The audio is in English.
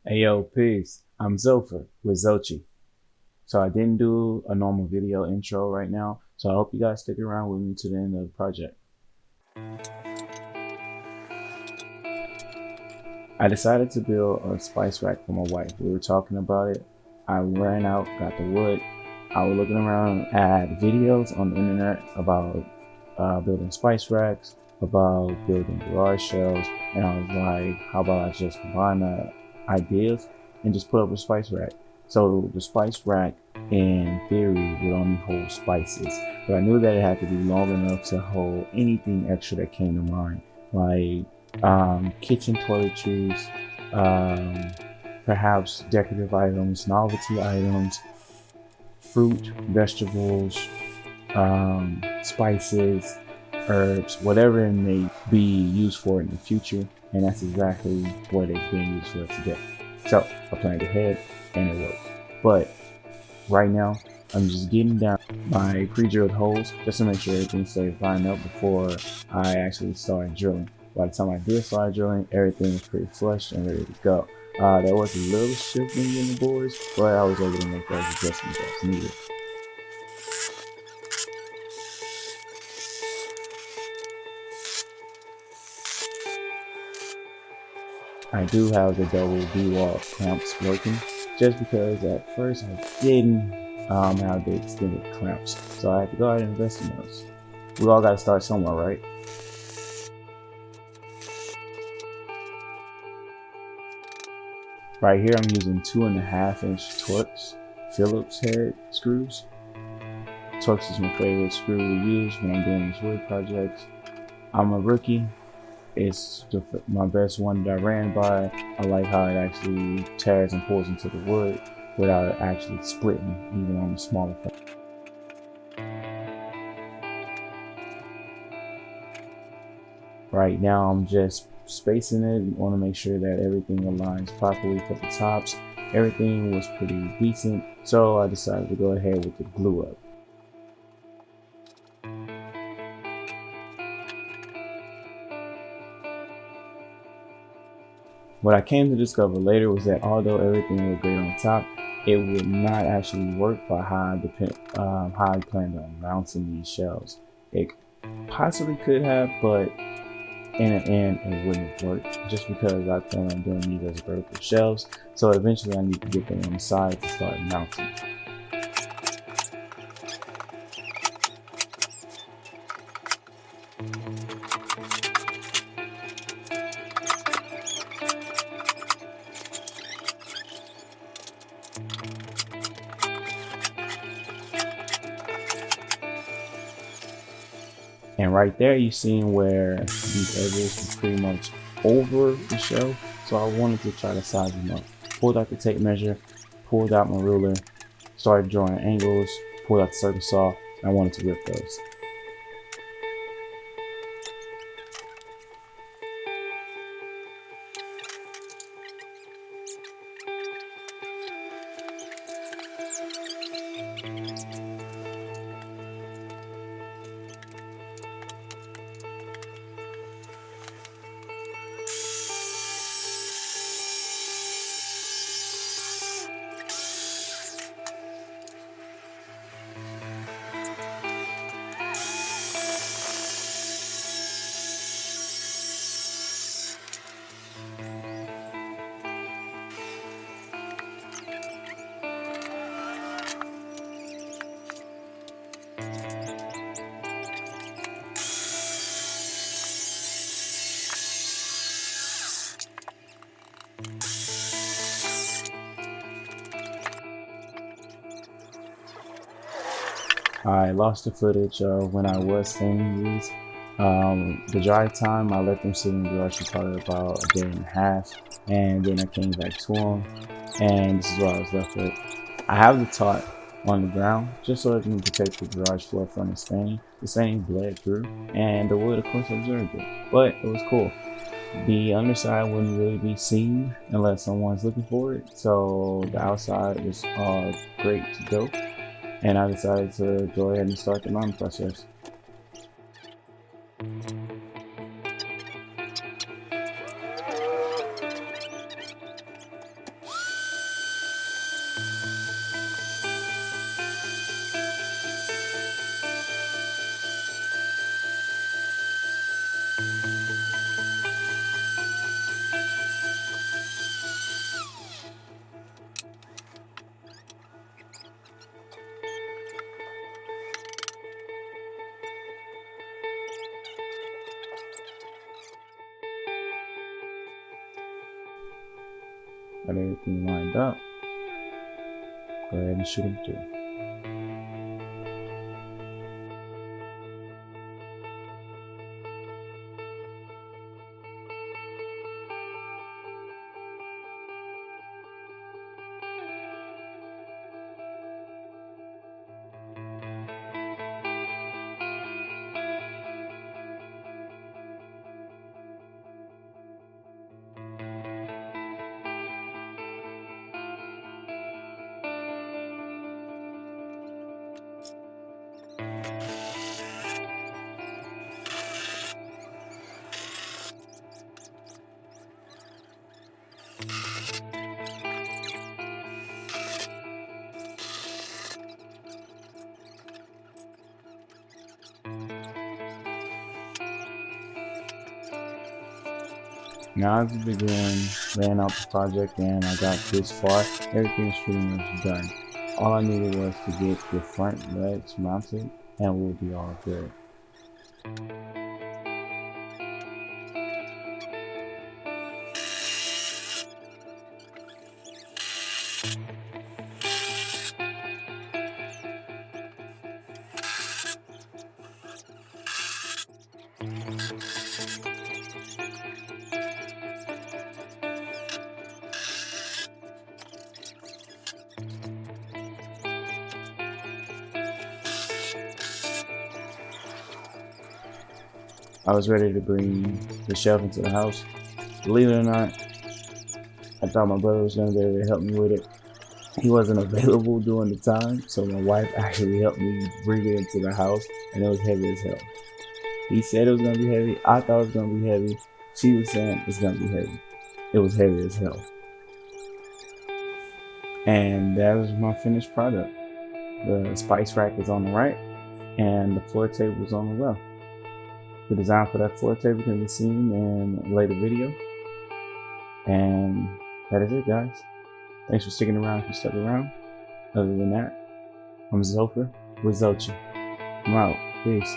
Hey yo, peace. I'm Xopher with xoccxi. So I didn't do a normal video intro right now, so I hope you guys stick around with me to the end of the project. I decided to build a spice rack for my wife. We were talking about it. I ran out, got the wood. I was looking around at videos on the internet about building spice racks, about building garage shelves, and I was like, how about I just combine the ideas and just put up a spice rack? So the spice rack, in theory, would only hold spices, but I knew that it had to be long enough to hold anything extra that came to mind, like kitchen toiletries, perhaps decorative items, novelty items, fruit, vegetables, spices, herbs, whatever it may be used for in the future. And that's exactly what it's being used for today. So I planned ahead and it worked. But right now, I'm just getting down my pre-drilled holes just to make sure everything stays lined up before I actually start drilling. By the time I did start drilling, everything was pretty flush and ready to go. There was a little shifting in the boards, but I was able to make those adjustments as needed. I do have the double V-wall clamps working, just because at first I didn't have the extended clamps, so I had to go ahead and invest in those. We all got to start somewhere, right? Right here I'm using 2.5-inch Torx Phillips head screws. Torx is my favorite screw to use when I'm doing these wood projects. I'm a rookie. It's my best one that I ran by. I like how it actually tears and pulls into the wood without it actually splitting, even on the smaller part. Right now I'm just spacing it. You want to make sure that everything aligns properly for the tops. Everything was pretty decent, so I decided to go ahead with the glue up. What I came to discover later was that although everything looked great on top, it would not actually work by how I planned on mounting these shelves. It possibly could have, but in the end, it wouldn't have worked just because I plan on doing these as vertical shelves. So eventually I need to get them on the side to start mounting. And right there, you see where these edges were pretty much over the shelf. So I wanted to try to size them up. Pulled out the tape measure, pulled out my ruler, started drawing angles, pulled out the circle saw, and I wanted to rip those. I lost the footage of when I was staining these. The dry time, I let them sit in the garage for probably about a day and a half, and then I came back to them, and this is what I was left with. I have the tarp on the ground just so it can protect the garage floor from the stain. The stain bled through, and the wood, of course, absorbed it, but it was cool. The underside wouldn't really be seen unless someone's looking for it, so the outside was great to go, and I decided to go ahead and start the mounting process. Got everything lined up. Go ahead and shoot them through. Now as we begin laying out the project and I got this far, everything's pretty much done. All I needed was to get the front legs mounted and we'll be all good. I was ready to bring the shelf into the house. Believe it or not, I thought my brother was going to be able to help me with it. He wasn't available during the time, so my wife actually helped me bring it into the house, and it was heavy as hell. He said it was going to be heavy. I thought it was going to be heavy. She was saying it's going to be heavy. It was heavy as hell. And that was my finished product. The spice rack is on the right, and the floor table is on the left. The design for that floor table can be seen in a later video. And that is it, guys. Thanks for sticking around if you stuck around. Other than that, I'm Xopher with xoccxi. I'm out. Peace.